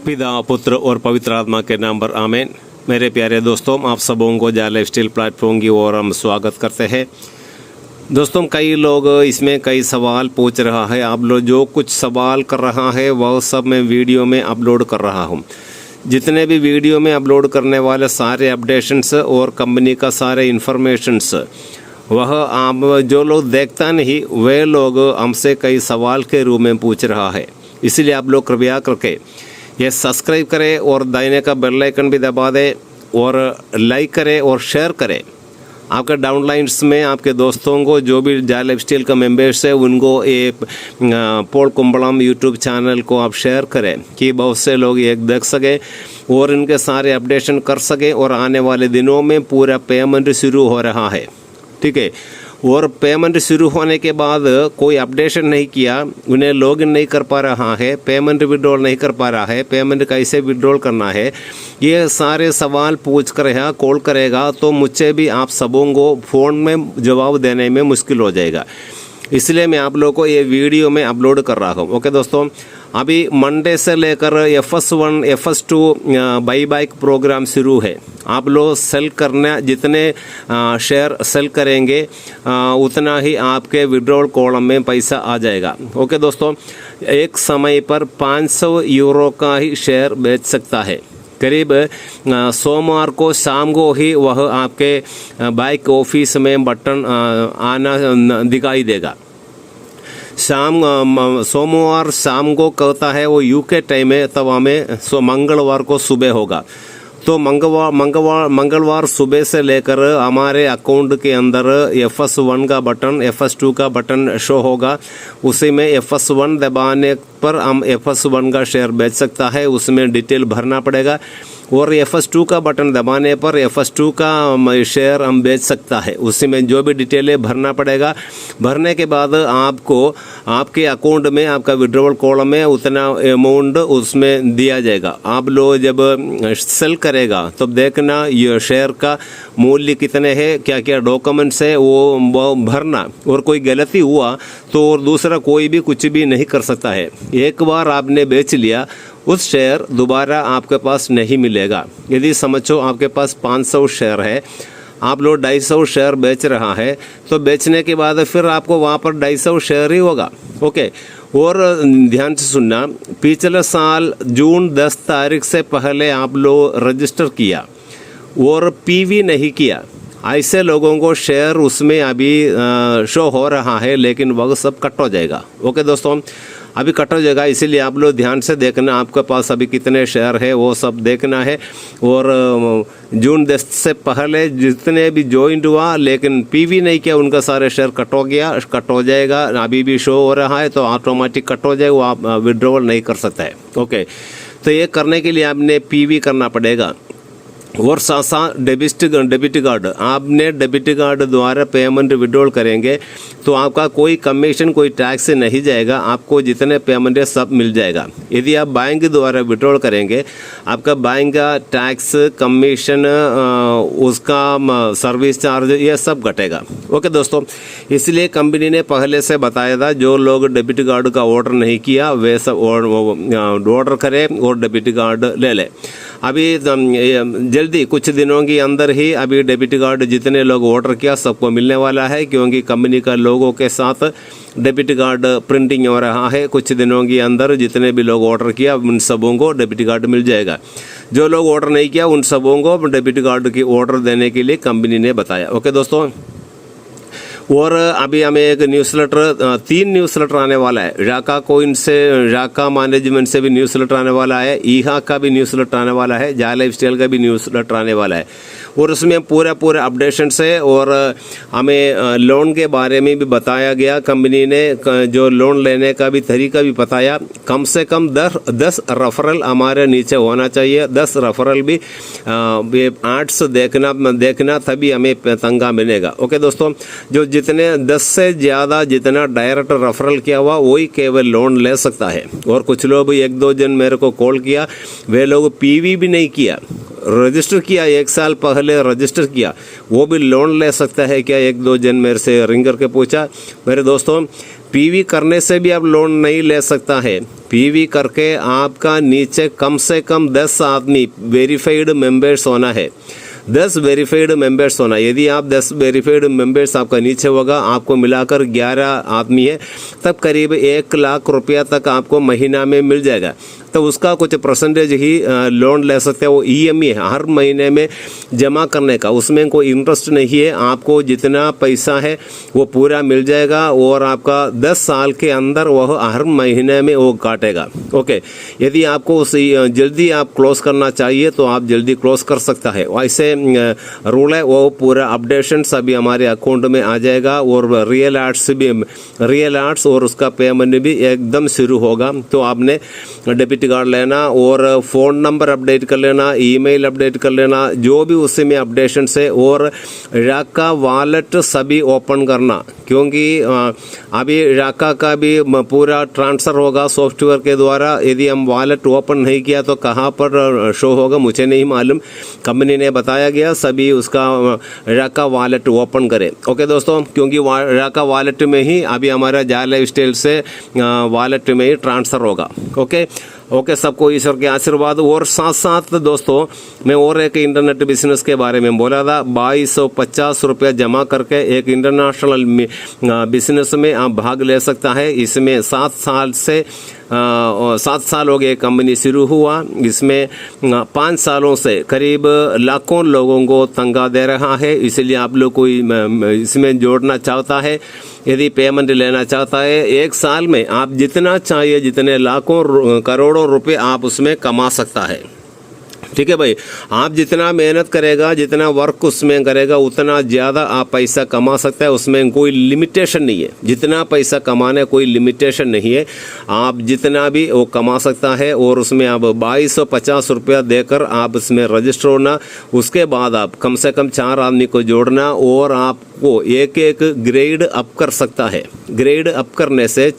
पिता पुत्र और पवित्र आत्मा के नाम पर आमीन। मेरे प्यारे दोस्तों, आप सबों को जा लाइफस्टाइल प्लेटफॉर्म की ओर हम स्वागत करते हैं। दोस्तों, कई लोग इसमें कई सवाल पूछ रहा है। आप लोग जो कुछ सवाल कर रहा है वह सब मैं वीडियो में अपलोड कर रहा हूँ। जितने भी वीडियो में अपलोड करने वाले सारे अपडेशंस और कंपनी का सारे इन्फॉर्मेशंस वह आप जो लोग देखता नहीं वे लोग हमसे कई सवाल के रूप में पूछ रहा है। इसलिए आप लोग कृपया करके ये सब्सक्राइब करें और दाहिने का बेल आइकन भी दबा दें और लाइक करें और शेयर करें। आपके डाउनलाइंस में आपके दोस्तों को जो भी जा लाइफस्टाइल का मेंबर्स है उनको ये पॉल कुंबलम यूट्यूब चैनल को आप शेयर करें कि बहुत से लोग ये देख सकें और इनके सारे अपडेशन कर सकें। और आने वाले दिनों में पूरा पेमेंट शुरू हो रहा है, ठीक है। और पेमेंट शुरू होने के बाद कोई अपडेशन नहीं किया, उन्हें लॉगिन नहीं कर पा रहा है, पेमेंट विड्रॉल नहीं कर पा रहा है, पेमेंट कैसे विड्रॉल करना है, ये सारे सवाल पूछ कर यहाँ कॉल करेगा तो मुझसे भी आप सबों को फ़ोन में जवाब देने में मुश्किल हो जाएगा। इसलिए मैं आप लोगों को ये वीडियो में अपलोड कर रहा हूँ। ओके दोस्तों, अभी मंडे से लेकर FS1 FS2 by bike programme शुरू है। आप लोग सेल करना, जितने शेयर सेल करेंगे उतना ही आपके विड्रॉल कॉलम में पैसा आ जाएगा। ओके दोस्तों, एक समय पर 500 यूरो का ही शेयर बेच सकता है। करीब सोमवार को शाम को ही वह आपके बाइक ऑफिस में बटन आना दिखाई देगा। सोमवार शाम को कहता है वो यूके टाइम है, तब हमें मंगलवार को सुबह होगा। तो मंगलवार सुबह से लेकर हमारे अकाउंट के अंदर FS1 का बटन FS2 का बटन शो होगा। उसी में FS1 दबाने पर हम FS1 का शेयर बेच सकता है, उसमें डिटेल भरना पड़ेगा। और FS2 का बटन दबाने पर FS2 का शेयर हम बेच सकता है, उसी में जो भी डिटेलें भरना पड़ेगा। भरने के बाद आपको आपके अकाउंट में आपका विड्रॉल कॉलम में उतना अमाउंट उसमें दिया जाएगा। आप लोग जब सेल करेगा तब तो देखना ये शेयर का मूल्य कितने है, क्या क्या डॉक्यूमेंट्स है वो भरना। और कोई गलती हुआ तो और दूसरा कोई भी कुछ भी नहीं कर सकता है। एक बार आपने बेच लिया, उस शेयर दोबारा आपके पास नहीं मिलेगा। यदि समझो आपके पास 500 शेयर है, आप लोग 250 शेयर बेच रहा है, तो बेचने के बाद फिर आपको वहाँ पर 250 शेयर ही होगा। ओके, और ध्यान से सुनना, पिछले साल जून 10 तारीख से पहले आप लोग रजिस्टर किया और PV नहीं किया, ऐसे लोगों को शेयर उसमें अभी शो हो रहा है, लेकिन वह सब कट हो जाएगा। ओके दोस्तों, अभी कट हो जाएगा, इसीलिए आप लोग ध्यान से देखना आपके पास अभी कितने शेयर है वो सब देखना है। और जून 10 से पहले जितने भी ज्वाइंट हुआ लेकिन PV नहीं किया, उनका सारे शेयर कट हो जाएगा। अभी भी शो हो रहा है तो ऑटोमेटिक कट हो जाएगा, वो आप विड्रॉल नहीं कर सकता है। ओके, तो ये करने के लिए आपने PV करना पड़ेगा। और साथ डेबिट कार्ड, आपने डेबिट कार्ड द्वारा पेमेंट विड्रॉल करेंगे तो आपका कोई कमीशन कोई टैक्स नहीं जाएगा, आपको जितने पेमेंट है सब मिल जाएगा। यदि आप बैंक द्वारा विड्रॉल करेंगे, आपका बैंक का टैक्स, कमीशन, उसका सर्विस चार्ज ये सब घटेगा। ओके दोस्तों, इसलिए कंपनी ने पहले से बताया था जो लोग डेबिट कार्ड का ऑर्डर नहीं किया वे सब ऑर्डर करें और डेबिट कार्ड ले लें। अभी जल्दी कुछ दिनों के अंदर ही अभी डेबिट कार्ड जितने लोग ऑर्डर किया सबको मिलने वाला है, क्योंकि कंपनी का लोगों के साथ डेबिट कार्ड प्रिंटिंग हो रहा है। कुछ दिनों के अंदर जितने भी लोग ऑर्डर किया उन सबों को डेबिट कार्ड मिल जाएगा। जो लोग ऑर्डर नहीं किया उन सबों को डेबिट कार्ड की ऑर्डर देने के लिए कंपनी ने बताया। ओके दोस्तों, और अभी हमें एक न्यूज़लेटर, 3 न्यूज़लेटर आने वाला है। राका कोइन से, राका मैनेजमेंट से भी न्यूज़लेटर आने वाला है, ईहा का भी न्यूज़लेटर आने वाला है, जा लाइफस्टाइल का भी न्यूज़लेटर आने वाला है। और उसमें पूरे अपडेशंस है। और हमें लोन के बारे में भी बताया गया, कंपनी ने जो लोन लेने का भी तरीका भी बताया। कम से कम 10 रेफरल हमारे नीचे होना चाहिए, 10 रेफरल भी 8 से देखना तभी हमें तंगा मिलेगा। ओके दोस्तों, जो जितने 10 से ज़्यादा जितना डायरेक्ट रेफरल किया हुआ वही केवल लोन ले सकता है। और कुछ लोग 1-2 जन मेरे को कॉल किया, वे लोग PV भी नहीं किया, रजिस्टर किया, 1 साल पहले रजिस्टर किया, वो भी लोन ले सकता है क्या? 1-2 जन मेरे से रिंग करके पूछा। मेरे दोस्तों, पीवी करने से भी आप लोन नहीं ले सकता है। पीवी करके आपका नीचे कम से कम 10 आदमी वेरीफाइड मेंबर्स होना है, 10 वेरीफाइड मेंबर्स होना। यदि आप 10 वेरीफाइड मेंबर्स आपका नीचे होगा, आपको मिलाकर 11 आदमी है, तब करीब 1 लाख रुपया तक आपको महीना में मिल जाएगा। तो उसका कुछ परसेंटेज ही लोन ले सकते हैं। वो ईएमआई है हर महीने में जमा करने का, उसमें कोई इंटरेस्ट नहीं है। आपको जितना पैसा है वो पूरा मिल जाएगा और आपका 10 साल के अंदर वह हर महीने में वो काटेगा। ओके, यदि आपको उस जल्दी आप क्लोज करना चाहिए तो आप जल्दी क्लोज कर सकता है। ऐसे रूल है, वो पूरा अपडेशन अभी हमारे अकाउंट में आ जाएगा और रियल आर्ट्स और उसका पेमेंट भी एकदम शुरू होगा। तो आपने डेबिट कार्ड लेना और फ़ोन नंबर अपडेट कर लेना, ईमेल अपडेट कर लेना, जो भी उसी में अपडेशन है, और राका वॉलेट सभी ओपन करना, क्योंकि अभी राका का भी पूरा ट्रांसफ़र होगा सॉफ्टवेयर के द्वारा। यदि हम वॉलेट ओपन नहीं किया तो कहाँ पर शो होगा मुझे नहीं मालूम, कंपनी ने बताया गया सभी उसका राका वॉलेट ओपन करें। ओके दोस्तों, क्योंकि राका वॉलेट में ही अभी हमारा जाय लाइफस्टाइल से वॉलेट में ही ट्रांसफ़र होगा। ओके, सबको ईश्वर के आशीर्वाद। और साथ साथ दोस्तों मैं और एक इंटरनेट बिजनेस के बारे में बोला था, 2250 रुपया जमा करके एक इंटरनेशनल बिजनेस में आप भाग ले सकता है। इसमें 7 साल हो गए कंपनी शुरू हुआ। इसमें 5 सालों से करीब लाखों लोगों को तनख्वाह दे रहा है। इसलिए आप लोग कोई इसमें जोड़ना चाहता है, यदि पेमेंट लेना चाहता है, 1 साल में आप जितना चाहिए, जितने लाखों करोड़ों रुपए आप उसमें कमा सकता है। ठीक है भाई, आप जितना मेहनत करेगा, जितना वर्क उसमें करेगा, उतना ज़्यादा आप पैसा कमा सकता है। उसमें कोई लिमिटेशन नहीं है, जितना पैसा कमाने कोई लिमिटेशन नहीं है, आप जितना भी वो कमा सकता है। और उसमें आप 2250 रुपया देकर आप उसमें रजिस्टर होना, उसके बाद आप कम से कम 4 आदमी को जोड़ना और आपको एक ग्रेड अप कर सकता है। ग्रेड अप करने से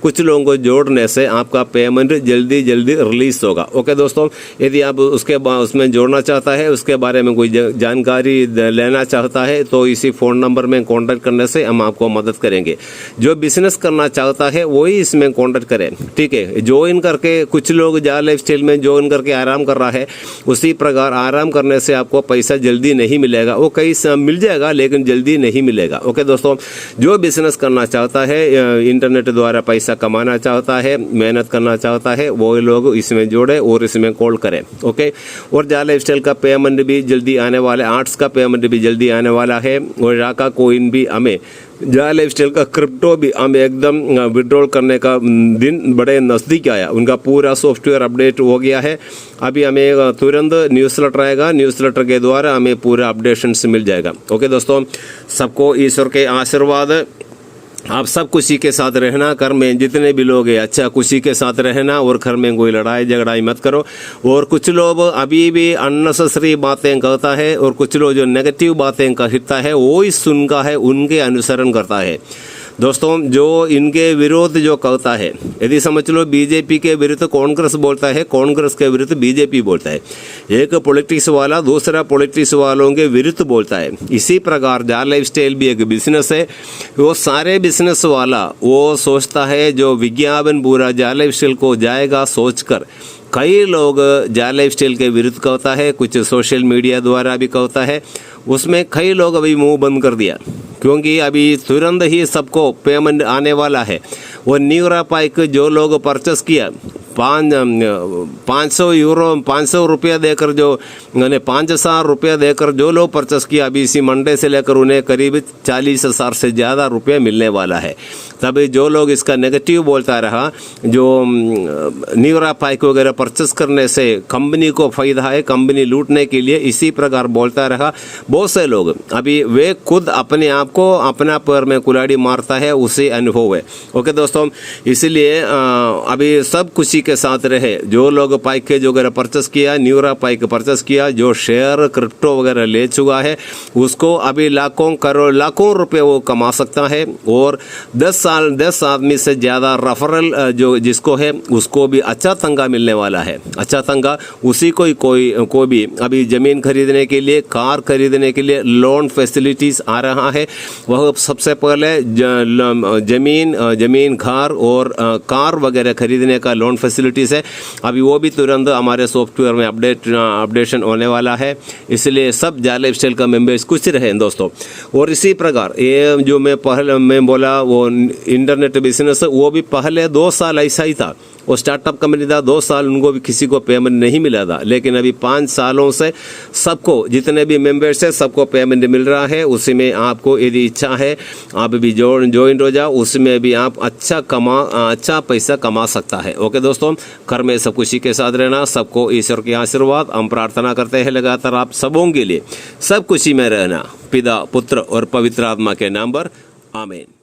कुछ लोगों को जोड़ने से आपका पेमेंट जल्दी रिलीज होगा। ओके दोस्तों, यदि आप उसमें जोड़ना चाहता है, उसके बारे में कोई जानकारी लेना चाहता है, तो इसी फ़ोन नंबर में कांटेक्ट करने से हम आपको मदद करेंगे। जो बिजनेस करना चाहता है वही इसमें कांटेक्ट करें। ठीक है, ज्वाइन करके कुछ लोग जाय लाइफस्टाइल में ज्वाइन करके आराम कर रहा है, उसी प्रकार आराम करने से आपको पैसा जल्दी नहीं मिलेगा। वो कहीं मिल जाएगा लेकिन जल्दी नहीं मिलेगा। ओके दोस्तों, जो बिजनेस करना चाहता है, इंटरनेट द्वारा पैसा कमाना चाहता है, मेहनत करना चाहता है, वो लोग इसमें जोड़े और इसमें कॉल करें। ओके, और जाय लाइफस्टाइल का पेमेंट भी जल्दी आने वाला है, आर्ट्स का पेमेंट भी जल्दी आने वाला है, और राका कॉइन भी हमें, जाय लाइफस्टाइल का क्रिप्टो भी हमें एकदम विड्रॉल करने का दिन बड़े नज़दीक आया। उनका पूरा सॉफ्टवेयर अपडेट हो गया है। अभी हमें तुरंत न्यूज़लेटर आएगा, न्यूज़लेटर के द्वारा हमें पूरा अपडेशन मिल जाएगा। ओके दोस्तों, सबको ईश्वर के आशीर्वाद। आप सब खुशी के साथ रहना, घर में जितने भी लोग हैं अच्छा खुशी के साथ रहना, और घर में कोई लड़ाई झगड़ाई मत करो। और कुछ लोग अभी भी अननेसेसरी बातें कहता है, और कुछ लोग जो नेगेटिव बातें कहता है वो ही सुनता है, उनके अनुसरण करता है। दोस्तों, जो इनके विरोध जो कहता है, यदि समझ लो बीजेपी के विरुद्ध कांग्रेस बोलता है, कांग्रेस के विरुद्ध बीजेपी बोलता है, एक पॉलिटिक्स वाला दूसरा पॉलिटिक्स वालों के विरुद्ध बोलता है। इसी प्रकार जाय लाइफस्टाइल भी एक बिजनेस है। वो सारे बिजनेस वाला वो सोचता है जो विज्ञापन पूरा जाय लाइफस्टाइल को जाएगा सोचकर, कई लोग जाय लाइफस्टाइल के विरुद्ध कहता है, कुछ सोशल मीडिया द्वारा भी कहता है। उसमें कई लोग अभी मुंह बंद कर दिया, क्योंकि अभी तुरंत ही सबको पेमेंट आने वाला है। वो न्यूरा पाइक जो लोग परचेस किया 500 रुपया देकर, जो उन्होंने 5000 रुपया देकर जो लोग परचेस किया, अभी इसी मंडे से लेकर उन्हें करीब 40,000 से ज़्यादा रुपया मिलने वाला है। तभी जो लोग इसका नेगेटिव बोलता रहा, जो न्यूरा पाइक वगैरह परचेस करने से कंपनी को फ़ायदा है, कंपनी लूटने के लिए इसी प्रकार बोलता रहा, बहुत से लोग अभी वे खुद अपने आप को अपना पैर में कुल्हाड़ी मारता है, उसे अनुभव है। ओके दोस्तों, इसलिए अभी सब खुशी के साथ रहे। जो लोग पैकेज वगैरह परचेस किया, न्यूरा पाइक परचेस किया, जो शेयर क्रिप्टो वगैरह ले चुका है, उसको अभी लाखों रुपए वो कमा सकता है। और 10 10 आदमी से ज़्यादा रेफरल जो जिसको है उसको भी अच्छा तंगा मिलने वाला है। अच्छा तंगा उसी कोई भी अभी ज़मीन खरीदने के लिए, कार खरीदने के लिए लोन फैसिलिटीज़ आ रहा है। वह सबसे पहले ज़मीन घर और कार वगैरह खरीदने का लोन फैसिलिटीज़ है। अभी वो भी तुरंत हमारे सॉफ्टवेयर में अपडेशन होने वाला है। इसलिए सब जाल लाइफस्टाइल का मेंबर्स खुश रहें दोस्तों। और इसी प्रकार ये जो मैं बोला वो इंटरनेट बिजनेस, वो भी पहले 2 साल ऐसा ही था। वो स्टार्टअप कंपनी था, 2 साल उनको भी किसी को पेमेंट नहीं मिला था, लेकिन अभी 5 सालों से सबको, जितने भी मेंबर्स हैं सबको पेमेंट मिल रहा है। उसी में आपको यदि इच्छा है आप भी ज्वाइन हो जाओ, उसमें भी आप अच्छा पैसा कमा सकता है। ओके दोस्तों, घर में सब खुशी के साथ रहना। सबको ईश्वर के आशीर्वाद हम प्रार्थना करते हैं लगातार आप सबों के लिए सब खुशी में रहना। पिता, पुत्र और पवित्र आत्मा के नाम पर आमीन।